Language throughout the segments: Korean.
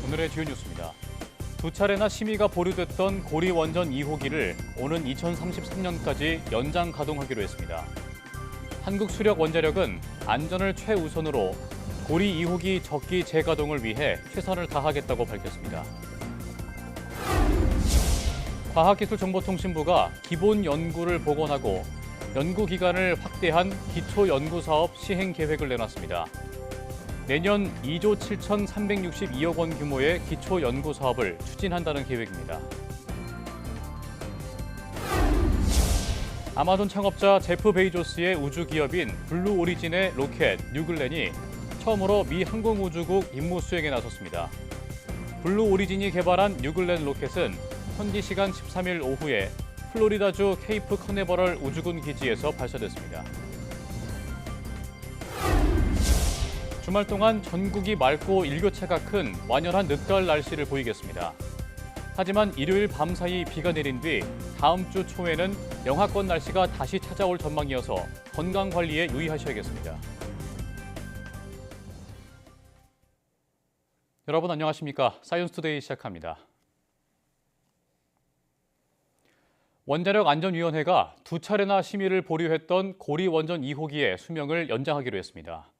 오늘의 주요 뉴스입니다. 두 차례나 심의가 보류됐던 고리 원전 2호기를 오는 2033년까지 연장 가동하기로 했습니다. 한국수력원자력은 안전을 최우선으로 고리 2호기 적기 재가동을 위해 최선을 다하겠다고 밝혔습니다. 과학기술정보통신부가 기본 연구를 복원하고 연구 기간을 확대한 기초연구사업 시행 계획을 내놨습니다. 내년 2조 7,362억 원 규모의 기초연구 사업을 추진한다는 계획입니다. 아마존 창업자 제프 베이조스의 우주기업인 블루 오리진의 로켓 뉴글렌이 처음으로 미 항공우주국 임무 수행에 나섰습니다. 블루 오리진이 개발한 뉴글렌 로켓은 현지 시간 13일 오후에 플로리다주 케이프 커네버럴 우주군 기지에서 발사됐습니다. 주말 동안 전국이 맑고 일교차가 큰 완연한 늦가을 날씨를 보이겠습니다. 하지만 일요일 밤사이 비가 내린 뒤 다음 주 초에는 영하권 날씨가 다시 찾아올 전망이어서 건강 관리에 유의하셔야겠습니다. 여러분 안녕하십니까? 사이언스투데이 시작합니다. 원자력안전위원회가 두 차례나 심의를 보류했던 고리 원전 2호기의 수명을 연장하기로 했습니다.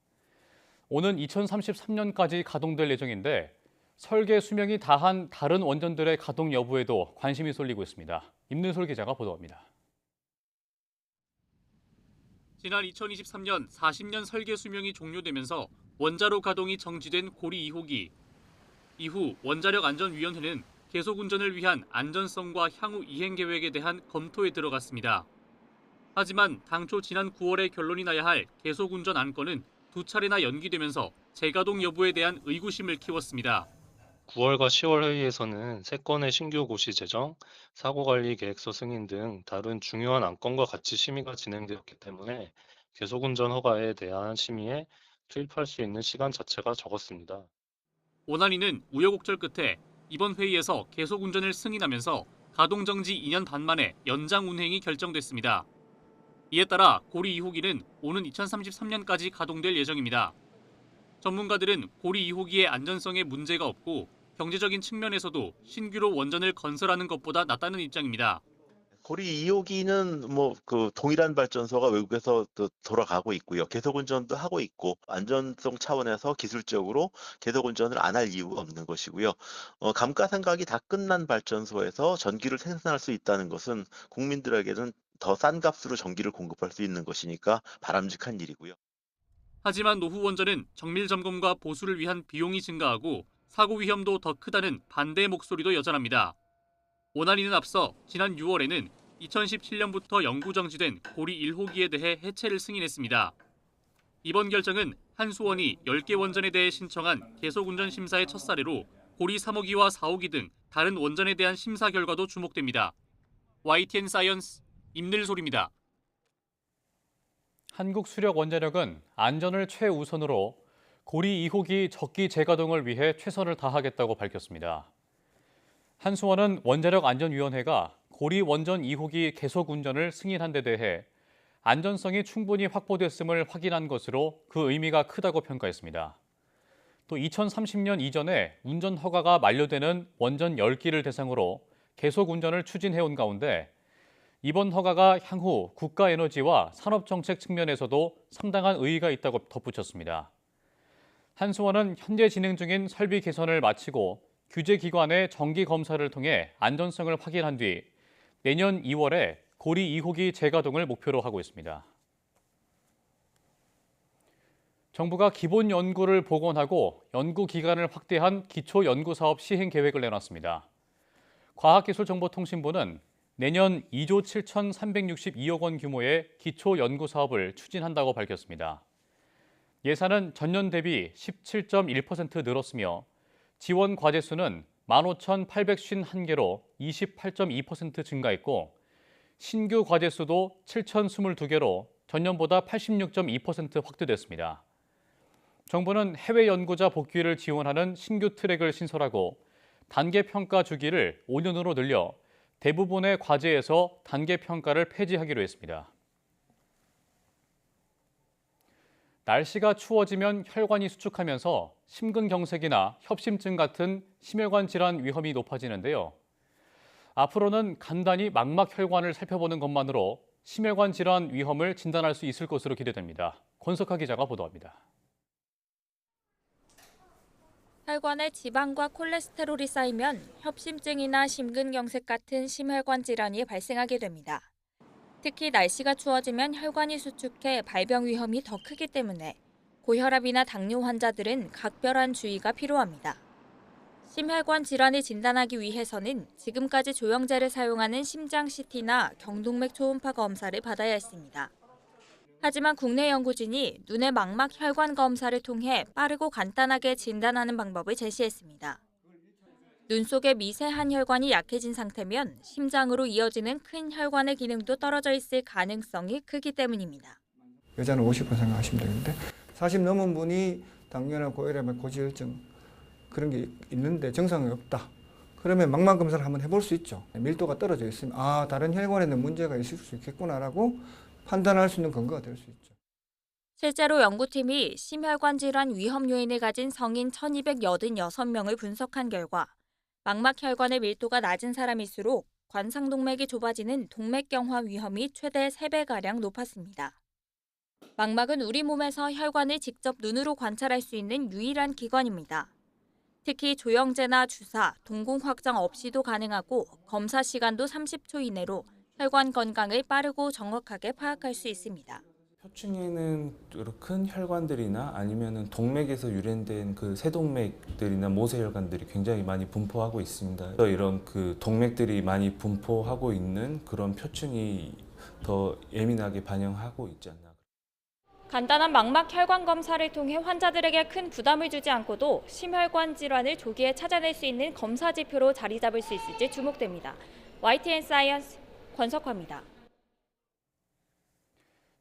오는 2033년까지 가동될 예정인데 설계 수명이 다한 다른 원전들의 가동 여부에도 관심이 쏠리고 있습니다. 임는솔 기자가 보도합니다. 지난 2023년 40년 설계 수명이 종료되면서 원자로 가동이 정지된 고리 2호기. 이후 원자력안전위원회는 계속 운전을 위한 안전성과 향후 이행 계획에 대한 검토에 들어갔습니다. 하지만 당초 지난 9월에 결론이 나야 할 계속 운전 안건은 두 차례나 연기되면서 재가동 여부에 대한 의구심을 키웠습니다. 9월과 10월 회의에서는 3건의 신규 고시 제정, 사고관리 계획서 승인 등 다른 중요한 안건과 같이 심의가 진행되었기 때문에 계속운전 허가에 대한 심의에 투입할 수 있는 시간 자체가 적었습니다. 원안위는 우여곡절 끝에 이번 회의에서 계속 운전을 승인하면서 가동 정지 2년 반 만에 연장 운행이 결정됐습니다. 이에 따라 고리 2호기는 오는 2033년까지 가동될 예정입니다. 전문가들은 고리 2호기의 안전성에 문제가 없고 경제적인 측면에서도 신규로 원전을 건설하는 것보다 낫다는 입장입니다. 고리 2호기는 동일한 발전소가 외국에서 또 돌아가고 있고요. 계속 운전도 하고 있고 안전성 차원에서 기술적으로 계속 운전을 안 할 이유가 없는 것이고요. 감가상각이 다 끝난 발전소에서 전기를 생산할 수 있다는 것은 국민들에게는 더 싼 값으로 전기를 공급할 수 있는 것이니까 바람직한 일이고요. 하지만 노후 원전은 정밀 점검과 보수를 위한 비용이 증가하고 사고 위험도 더 크다는 반대의 목소리도 여전합니다. 원안위는 앞서 지난 6월에는 2017년부터 영구 정지된 고리 1호기에 대해 해체를 승인했습니다. 이번 결정은 한수원이 10개 원전에 대해 신청한 계속운전 심사의 첫 사례로 고리 3호기와 4호기 등 다른 원전에 대한 심사 결과도 주목됩니다. YTN 사이언스 임늘솔입니다. 한국수력원자력은 안전을 최우선으로 고리 2호기 적기 재가동을 위해 최선을 다하겠다고 밝혔습니다. 한수원은 원자력안전위원회가 고리 원전 2호기 계속 운전을 승인한 데 대해 안전성이 충분히 확보됐음을 확인한 것으로 그 의미가 크다고 평가했습니다. 또 2030년 이전에 운전 허가가 만료되는 원전 10기를 대상으로 계속 운전을 추진해온 가운데 이번 허가가 향후 국가에너지와 산업정책 측면에서도 상당한 의의가 있다고 덧붙였습니다. 한수원은 현재 진행 중인 설비 개선을 마치고 규제기관의 정기 검사를 통해 안전성을 확인한 뒤 내년 2월에 고리 2호기 재가동을 목표로 하고 있습니다. 정부가 기본 연구를 복원하고 연구 기간을 확대한 기초연구사업 시행 계획을 내놨습니다. 과학기술정보통신부는 내년 2조 7,362억 원 규모의 기초연구사업을 추진한다고 밝혔습니다. 예산은 전년 대비 17.1% 늘었으며 지원 과제 수는 15,851개로 28.2% 증가했고 신규 과제 수도 7,022개로 전년보다 86.2% 확대됐습니다. 정부는 해외 연구자 복귀를 지원하는 신규 트랙을 신설하고 단계 평가 주기를 5년으로 늘려 대부분의 과제에서 단계 평가를 폐지하기로 했습니다. 날씨가 추워지면 혈관이 수축하면서 심근경색이나 협심증 같은 심혈관 질환 위험이 높아지는데요. 앞으로는 간단히 망막혈관을 살펴보는 것만으로 심혈관 질환 위험을 진단할 수 있을 것으로 기대됩니다. 권석하 기자가 보도합니다. 혈관에 지방과 콜레스테롤이 쌓이면 협심증이나 심근경색 같은 심혈관 질환이 발생하게 됩니다. 특히 날씨가 추워지면 혈관이 수축해 발병 위험이 더 크기 때문에 고혈압이나 당뇨 환자들은 각별한 주의가 필요합니다. 심혈관 질환을 진단하기 위해서는 지금까지 조영제를 사용하는 심장 CT나 경동맥 초음파 검사를 받아야 했습니다. 하지만 국내 연구진이 눈의 망막 혈관 검사를 통해 빠르고 간단하게 진단하는 방법을 제시했습니다. 눈 속의 미세한 혈관이 약해진 상태면 심장으로 이어지는 큰 혈관의 기능도 떨어져 있을 가능성이 크기 때문입니다. 여자는 50% 생각하시면 되는데 40 넘은 분이 당뇨나 고혈압, 고지혈증 그런 게 있는데 증상이 없다. 그러면 망막 검사를 한번 해볼 수 있죠. 밀도가 떨어져 있으면 다른 혈관에는 문제가 있을 수 있겠구나라고 판단할 수 있는 근거가 될 수 있죠. 실제로 연구팀이 심혈관 질환 위험 요인을 가진 성인 1286명을 분석한 결과 망막 혈관의 밀도가 낮은 사람일수록 관상동맥이 좁아지는 동맥경화 위험이 최대 3배가량 높았습니다. 망막은 우리 몸에서 혈관을 직접 눈으로 관찰할 수 있는 유일한 기관입니다. 특히 조영제나 주사, 동공 확장 없이도 가능하고 검사 시간도 30초 이내로 혈관 건강을 빠르고 정확하게 파악할 수 있습니다. 표층에는 큰 혈관들이나 아니면은 동맥에서 유래된 그 세동맥들이나 모세혈관들이 굉장히 많이 분포하고 있습니다. 이런 그 동맥들이 많이 분포하고 있는 그런 표층이 더 예민하게 반영하고 있지 않나. 간단한 망막 혈관 검사를 통해 환자들에게 큰 부담을 주지 않고도 심혈관 질환을 조기에 찾아낼 수 있는 검사 지표로 자리 잡을 수 있을지 주목됩니다. YTN 사이언스 권석화입니다.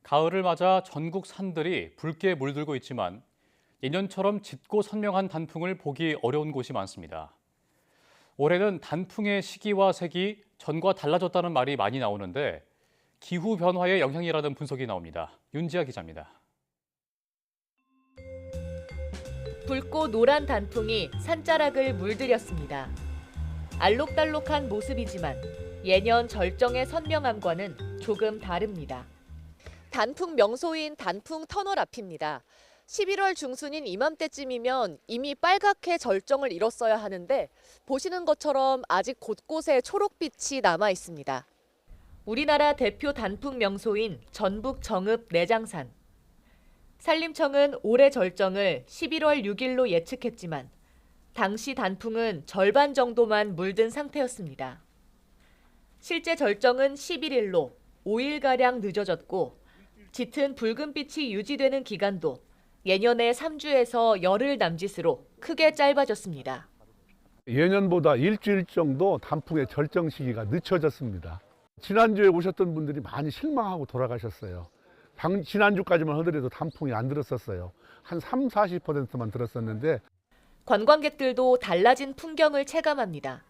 가을을 맞아 전국 산들이 붉게 물들고 있지만 예년처럼 짙고 선명한 단풍을 보기 어려운 곳이 많습니다. 올해는 단풍의 시기와 색이 전과 달라졌다는 말이 많이 나오는데 기후 변화의 영향이라는 분석이 나옵니다. 윤지아 기자입니다. 붉고 노란 단풍이 산자락을 물들였습니다. 알록달록한 모습이지만 예년 절정의 선명함과는 조금 다릅니다. 단풍 명소인 단풍 터널 앞입니다. 11월 중순인 이맘때쯤이면 이미 빨갛게 절정을 이뤘어야 하는데 보시는 것처럼 아직 곳곳에 초록빛이 남아 있습니다. 우리나라 대표 단풍 명소인 전북 정읍 내장산. 산림청은 올해 절정을 11월 6일로 예측했지만 당시 단풍은 절반 정도만 물든 상태였습니다. 실제 절정은 11일로 5일가량 늦어졌고 짙은 붉은빛이 유지되는 기간도 예년의 3주에서 열흘 남짓으로 크게 짧아졌습니다. 예년보다 일주일 정도 단풍의 절정 시기가 늦춰졌습니다. 지난주에 오셨던 분들이 많이 실망하고 돌아가셨어요. 지난주까지만 하더라도 단풍이 안 들었었어요. 한 30-40%만 들었었는데 관광객들도 달라진 풍경을 체감합니다.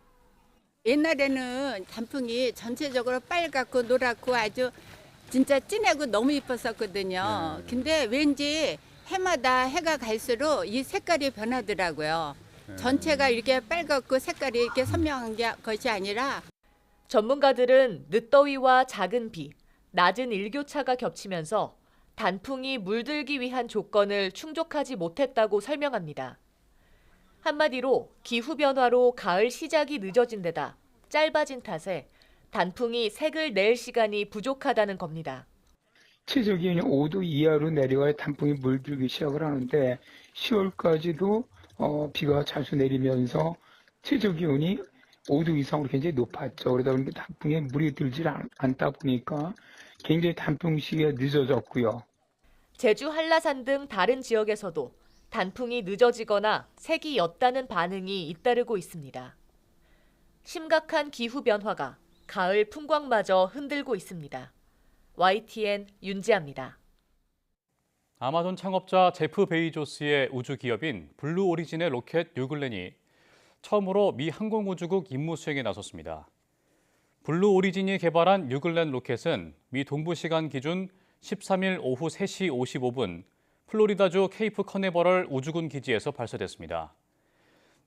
옛날에는 단풍이 전체적으로 빨갛고 노랗고 아주 진짜 진하고 너무 이뻤었거든요. 근데 왠지 해마다 해가 갈수록 이 색깔이 변하더라고요. 전체가 이렇게 빨갛고 색깔이 이렇게 선명한 것이 아니라 전문가들은 늦더위와 작은 비, 낮은 일교차가 겹치면서 단풍이 물들기 위한 조건을 충족하지 못했다고 설명합니다. 한마디로 기후변화로 가을 시작이 늦어진 데다 짧아진 탓에 단풍이 색을 낼 시간이 부족하다는 겁니다. 최저기온이 5도 이하로 내려가야 단풍이 물들기 시작을 하는데 10월까지도 비가 자주 내리면서 최저기온이 5도 이상으로 굉장히 높았죠. 그러다 보니까 단풍에 물이 들지 않다 보니까 굉장히 단풍 시기가 늦어졌고요. 제주 한라산 등 다른 지역에서도 단풍이 늦어지거나 색이 옅다는 반응이 잇따르고 있습니다. 심각한 기후 변화가 가을 풍광마저 흔들고 있습니다. YTN 윤지아입니다. 아마존 창업자 제프 베이조스의 우주 기업인 블루 오리진의 로켓 뉴글렌이 처음으로 미 항공우주국 임무 수행에 나섰습니다. 블루 오리진이 개발한 뉴글렌 로켓은 미 동부 시간 기준 13일 오후 3시 55분 플로리다주 케이프 커네버럴 우주군 기지에서 발사됐습니다.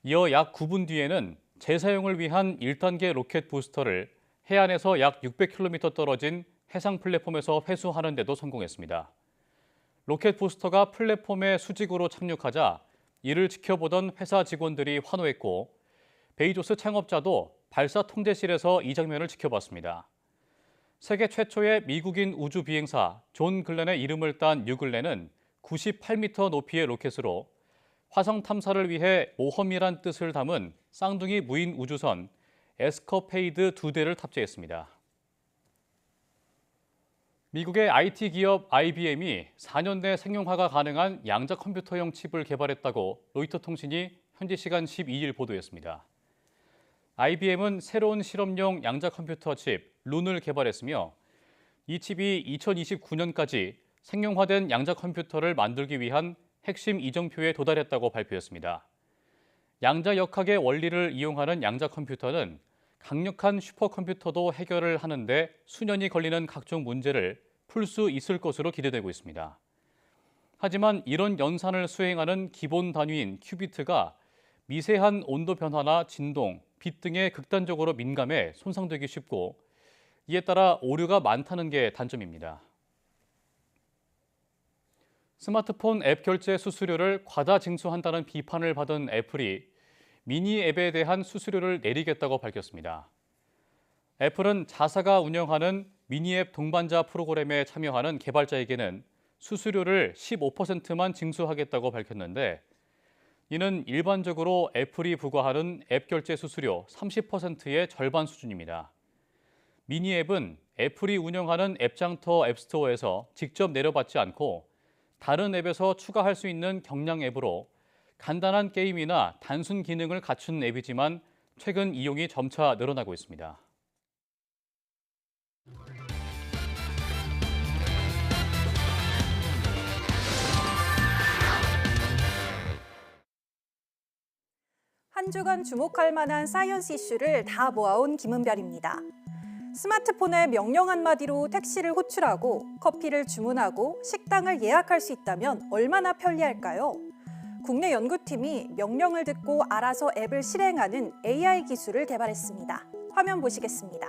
이어 약 9분 뒤에는 재사용을 위한 1단계 로켓 부스터를 해안에서 약 600km 떨어진 해상 플랫폼에서 회수하는 데도 성공했습니다. 로켓 부스터가 플랫폼에 수직으로 착륙하자 이를 지켜보던 회사 직원들이 환호했고 베이조스 창업자도 발사 통제실에서 이 장면을 지켜봤습니다. 세계 최초의 미국인 우주 비행사 존 글렌의 이름을 딴 뉴글렌은 98m 높이의 로켓으로 화성 탐사를 위해 모험이란 뜻을 담은 쌍둥이 무인 우주선 에스커페이드 2대를 탑재했습니다. 미국의 IT 기업 IBM이 4년 내 생용화가 가능한 양자 컴퓨터용 칩을 개발했다고 로이터 통신이 현지 시간 12일 보도했습니다. IBM은 새로운 실험용 양자 컴퓨터 칩 룬을 개발했으며 이 칩이 2029년까지 생용화된 양자 컴퓨터를 만들기 위한 핵심 이정표에 도달했다고 발표했습니다. 양자 역학의 원리를 이용하는 양자 컴퓨터는 강력한 슈퍼컴퓨터도 해결을 하는데 수년이 걸리는 각종 문제를 풀 수 있을 것으로 기대되고 있습니다. 하지만 이런 연산을 수행하는 기본 단위인 큐비트가 미세한 온도 변화나 진동, 빛 등에 극단적으로 민감해 손상되기 쉽고 이에 따라 오류가 많다는 게 단점입니다. 스마트폰 앱 결제 수수료를 과다 징수한다는 비판을 받은 애플이 미니 앱에 대한 수수료를 내리겠다고 밝혔습니다. 애플은 자사가 운영하는 미니 앱 동반자 프로그램에 참여하는 개발자에게는 수수료를 15%만 징수하겠다고 밝혔는데 이는 일반적으로 애플이 부과하는 앱 결제 수수료 30%의 절반 수준입니다. 미니 앱은 애플이 운영하는 앱장터 앱스토어에서 직접 내려받지 않고 다른 앱에서 추가할 수 있는 경량 앱으로 간단한 게임이나 단순 기능을 갖춘 앱이지만 최근 이용이 점차 늘어나고 있습니다. 한 주간 주목할 만한 사이언스 이슈를 다 모아온 김은별입니다. 스마트폰에 명령 한마디로 택시를 호출하고 커피를 주문하고 식당을 예약할 수 있다면 얼마나 편리할까요? 국내 연구팀이 명령을 듣고 알아서 앱을 실행하는 AI 기술을 개발했습니다. 화면 보시겠습니다.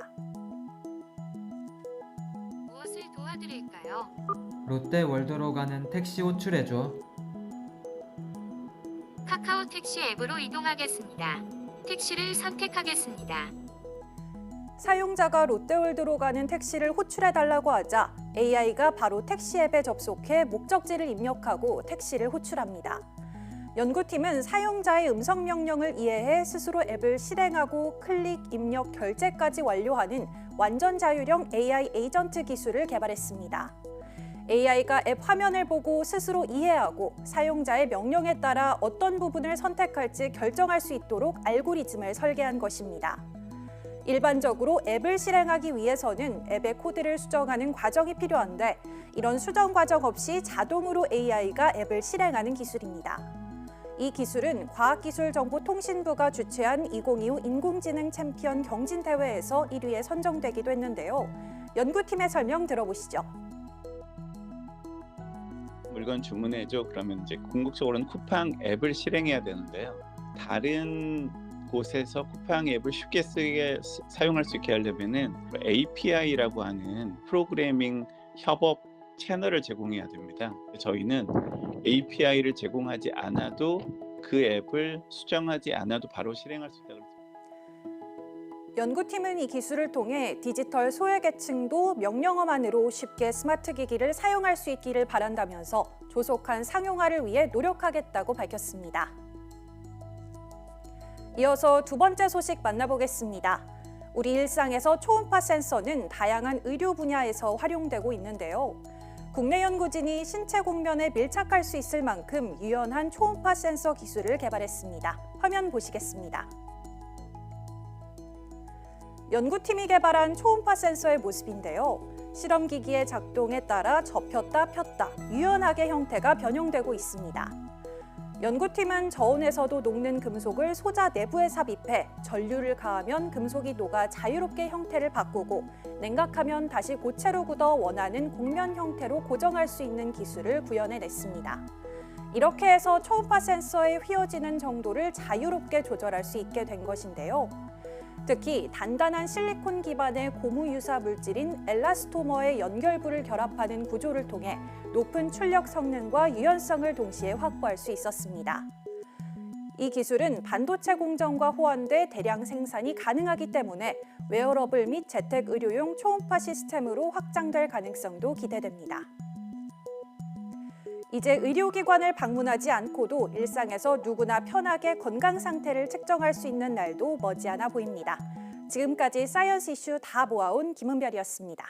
무엇을 도와드릴까요? 롯데월드로 가는 택시 호출해줘. 카카오 택시 앱으로 이동하겠습니다. 택시를 선택하겠습니다. 사용자가 롯데월드로 가는 택시를 호출해달라고 하자 AI가 바로 택시 앱에 접속해 목적지를 입력하고 택시를 호출합니다. 연구팀은 사용자의 음성 명령을 이해해 스스로 앱을 실행하고 클릭, 입력, 결제까지 완료하는 완전 자율형 AI 에이전트 기술을 개발했습니다. AI가 앱 화면을 보고 스스로 이해하고 사용자의 명령에 따라 어떤 부분을 선택할지 결정할 수 있도록 알고리즘을 설계한 것입니다. 일반적으로 앱을 실행하기 위해서는 앱의 코드를 수정하는 과정이 필요한데 이런 수정 과정 없이 자동으로 AI가 앱을 실행하는 기술입니다. 이 기술은 과학기술정보통신부가 주최한 2025 인공지능 챔피언 경진대회에서 1위에 선정되기도 했는데요. 연구팀의 설명 들어보시죠. 물건 주문해줘. 그러면 이제 궁극적으로는 쿠팡 앱을 실행해야 되는데요. 다른 곳에서 쿠팡 앱을 쉽게 사용할 수 있게 하려면은 API라고 하는 프로그래밍 협업 채널을 제공해야 됩니다. 저희는 API를 제공하지 않아도 그 앱을 수정하지 않아도 바로 실행할 수 있다고 했습니다. 연구팀은 이 기술을 통해 디지털 소외계층도 명령어만으로 쉽게 스마트 기기를 사용할 수 있기를 바란다면서 조속한 상용화를 위해 노력하겠다고 밝혔습니다. 이어서 두 번째 소식 만나보겠습니다. 우리 일상에서 초음파 센서는 다양한 의료 분야에서 활용되고 있는데요. 국내 연구진이 신체 공면에 밀착할 수 있을 만큼 유연한 초음파 센서 기술을 개발했습니다. 화면 보시겠습니다. 연구팀이 개발한 초음파 센서의 모습인데요. 실험기기의 작동에 따라 접혔다 폈다 유연하게 형태가 변형되고 있습니다. 연구팀은 저온에서도 녹는 금속을 소자 내부에 삽입해 전류를 가하면 금속이 녹아 자유롭게 형태를 바꾸고 냉각하면 다시 고체로 굳어 원하는 곡면 형태로 고정할 수 있는 기술을 구현해냈습니다. 이렇게 해서 초음파 센서에 휘어지는 정도를 자유롭게 조절할 수 있게 된 것인데요. 특히 단단한 실리콘 기반의 고무 유사 물질인 엘라스토머의 연결부를 결합하는 구조를 통해 높은 출력 성능과 유연성을 동시에 확보할 수 있었습니다. 이 기술은 반도체 공정과 호환돼 대량 생산이 가능하기 때문에 웨어러블 및 재택 의료용 초음파 시스템으로 확장될 가능성도 기대됩니다. 이제 의료기관을 방문하지 않고도 일상에서 누구나 편하게 건강 상태를 측정할 수 있는 날도 머지않아 보입니다. 지금까지 사이언스 이슈 다 모아온 김은별이었습니다.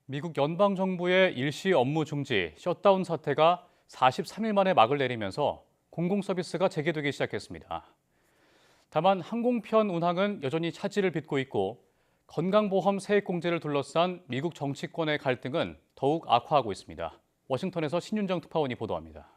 미국 연방정부의 일시 업무 중지, 셧다운 사태가 43일 만에 막을 내리면서 공공서비스가 재개되기 시작했습니다. 다만 항공편 운항은 여전히 차질을 빚고 있고 건강보험 세액공제를 둘러싼 미국 정치권의 갈등은 더욱 악화하고 있습니다. 워싱턴에서 신윤정 특파원이 보도합니다.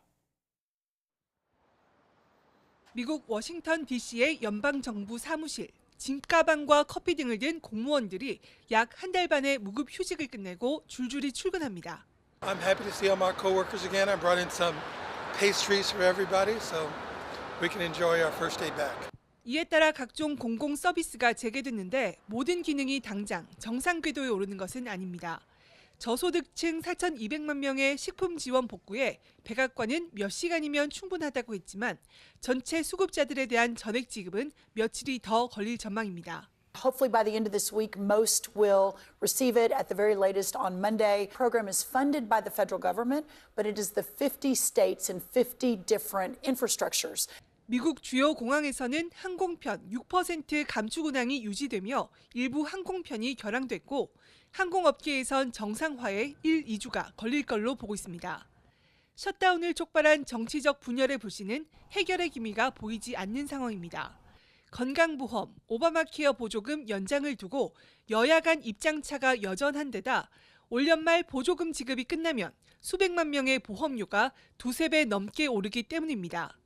미국 워싱턴 DC의 연방정부 사무실, 짐가방과 커피 등을 든 공무원들이 약 한 달 반의 무급 휴직을 끝내고 줄줄이 출근합니다. I'm happy to see all my coworkers again. I brought in some pastries for everybody so we can enjoy our first day back. 이에 따라 각종 공공 서비스가 재개됐는데 모든 기능이 당장 정상 궤도에 오르는 것은 아닙니다. 저소득층 4,200만 명의 식품 지원 복구에 백악관은 몇 시간이면 충분하다고 했지만 전체 수급자들에 대한 전액 지급은 며칠이 더 걸릴 전망입니다. Hopefully by the end of this week, most will receive it at the very latest on Monday. The program is funded by the federal government, but it is the 50 states and 50 different infrastructures. 미국 주요 공항에서는 항공편 6% 감축 운항이 유지되며 일부 항공편이 결항됐고 항공업계에선 정상화에 1-2주가 걸릴 걸로 보고 있습니다. 셧다운을 촉발한 정치적 분열의 불씨는 해결의 기미가 보이지 않는 상황입니다. 건강보험, 오바마 케어 보조금 연장을 두고 여야 간 입장차가 여전한 데다 올 연말 보조금 지급이 끝나면 수백만 명의 보험료가 2~3배 넘게 오르기 때문입니다.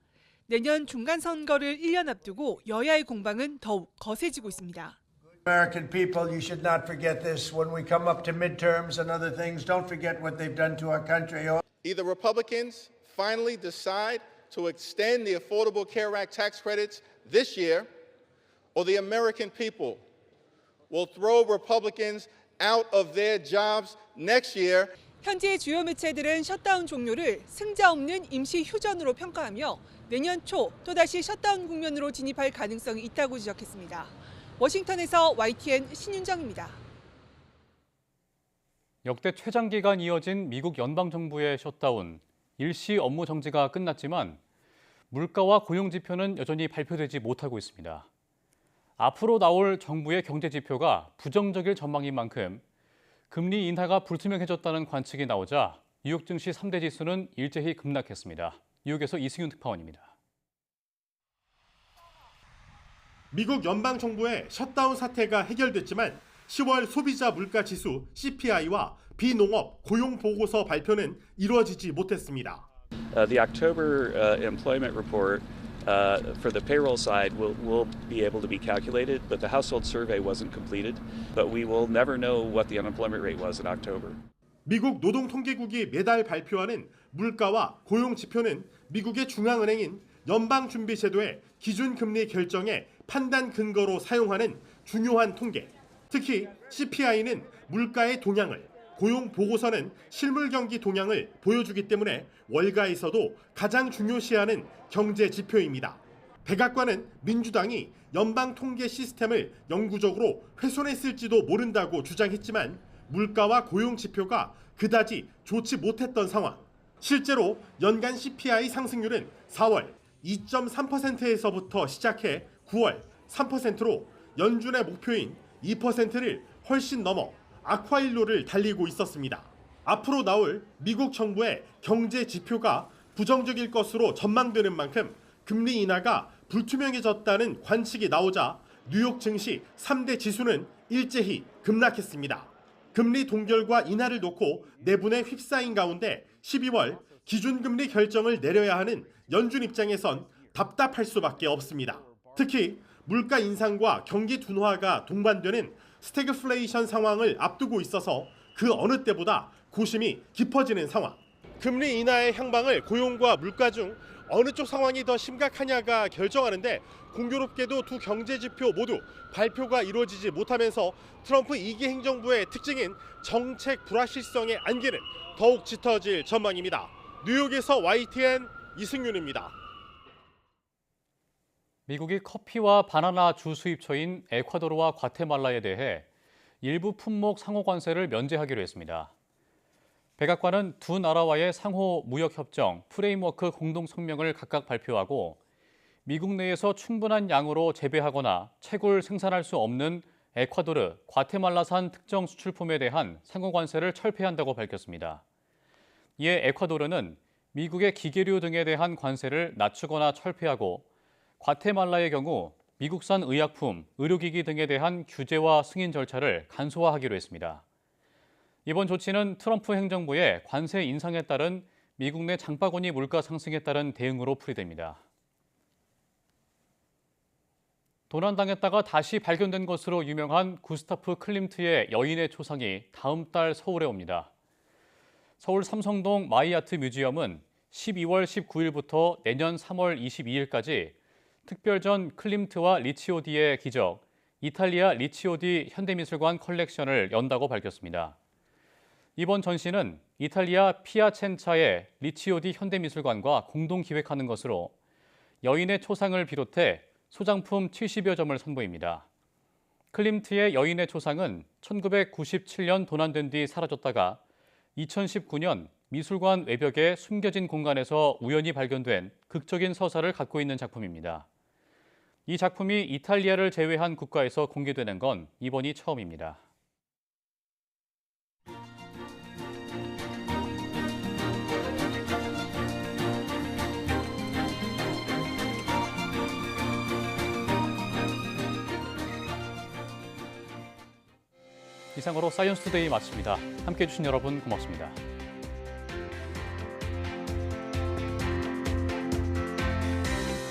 내년 중간선거를 1년 앞두고 여야의 공방은 더욱 거세지고 있습니다. American people, you should not forget this. When we come up to midterms and other things, don't forget what they've done to our country. Either Republicans finally decide to extend the Affordable Care Act tax credits this year, or the American people will throw Republicans out of their jobs next year. 현재 주요 매체들은 셧다운 종료를 승자 없는 임시 휴전으로 평가하며 내년 초 또다시 셧다운 국면으로 진입할 가능성이 있다고 지적했습니다. 워싱턴에서 YTN 신윤정입니다. 역대 최장기간 이어진 미국 연방정부의 셧다운, 일시 업무 정지가 끝났지만 물가와 고용 지표는 여전히 발표되지 못하고 있습니다. 앞으로 나올 정부의 경제 지표가 부정적일 전망인 만큼 금리 인하가 불투명해졌다는 관측이 나오자 뉴욕 증시 3대 지수는 일제히 급락했습니다. 뉴욕에서 이승윤 특파원입니다. 미국 연방정부의 셧다운 사태가 해결됐지만 10월 소비자 물가 지수 CPI와 비농업 고용 보고서 발표는 이루어지지 못했습니다. The October employment report for the payroll side will be able to be calculated, but the household survey wasn't completed. But we will never know what the unemployment rate was in October. 미국 노동통계국이 매달 발표하는 물가와 고용 지표는 미국의 중앙은행인 연방준비제도의 기준금리 결정의 판단 근거로 사용하는 중요한 통계. 특히 CPI는 물가의 동향을, 고용 보고서는 실물 경기 동향을 보여주기 때문에 월가에서도 가장 중요시하는 경제 지표입니다. 백악관은 민주당이 연방 통계 시스템을 영구적으로 훼손했을지도 모른다고 주장했지만 물가와 고용 지표가 그다지 좋지 못했던 상황. 실제로 연간 CPI 상승률은 4월 2.3%에서부터 시작해 9월 3%로 연준의 목표인 2%를 훨씬 넘어 악화일로를 달리고 있었습니다. 앞으로 나올 미국 정부의 경제 지표가 부정적일 것으로 전망되는 만큼 금리 인하가 불투명해졌다는 관측이 나오자 뉴욕 증시 3대 지수는 일제히 급락했습니다. 금리 동결과 인하를 놓고 내분에 휩싸인 가운데 12월 기준금리 결정을 내려야 하는 연준 입장에선 답답할 수밖에 없습니다. 특히 물가 인상과 경기 둔화가 동반되는 스태그플레이션 상황을 앞두고 있어서 그 어느 때보다 고심이 깊어지는 상황. 금리 인하의 향방을 고용과 물가 중 어느 쪽 상황이 더 심각하냐가 결정하는데 공교롭게도 두 경제 지표 모두 발표가 이루어지지 못하면서 트럼프 2기 행정부의 특징인 정책 불확실성의 안개는 더욱 짙어질 전망입니다. 뉴욕에서 YTN 이승윤입니다. 미국이 커피와 바나나 주 수입처인 에콰도르와 과테말라에 대해 일부 품목 상호 관세를 면제하기로 했습니다. 백악관은 두 나라와의 상호 무역협정 프레임워크 공동성명을 각각 발표하고 미국 내에서 충분한 양으로 재배하거나 채굴 생산할 수 없는 에콰도르, 과테말라산 특정 수출품에 대한 상호 관세를 철폐한다고 밝혔습니다. 이에 에콰도르는 미국의 기계류 등에 대한 관세를 낮추거나 철폐하고 과테말라의 경우 미국산 의약품, 의료기기 등에 대한 규제와 승인 절차를 간소화하기로 했습니다. 이번 조치는 트럼프 행정부의 관세 인상에 따른 미국 내 장바구니 물가 상승에 따른 대응으로 풀이됩니다. 도난당했다가 다시 발견된 것으로 유명한 구스타프 클림트의 여인의 초상이 다음 달 서울에 옵니다. 서울 삼성동 마이아트 뮤지엄은 12월 19일부터 내년 3월 22일까지 특별전 클림트와 리치오디의 기적, 이탈리아 리치오디 현대미술관 컬렉션을 연다고 밝혔습니다. 이번 전시는 이탈리아 피아첸차의 리치오디 현대미술관과 공동 기획하는 것으로 여인의 초상을 비롯해 소장품 70여 점을 선보입니다. 클림트의 여인의 초상은 1997년 도난된 뒤 사라졌다가 2019년 미술관 외벽에 숨겨진 공간에서 우연히 발견된 극적인 서사를 갖고 있는 작품입니다. 이 작품이 이탈리아를 제외한 국가에서 공개되는 건 이번이 처음입니다. 이상으로 사이언스 투데이 마칩니다. 함께해 주신 여러분 고맙습니다.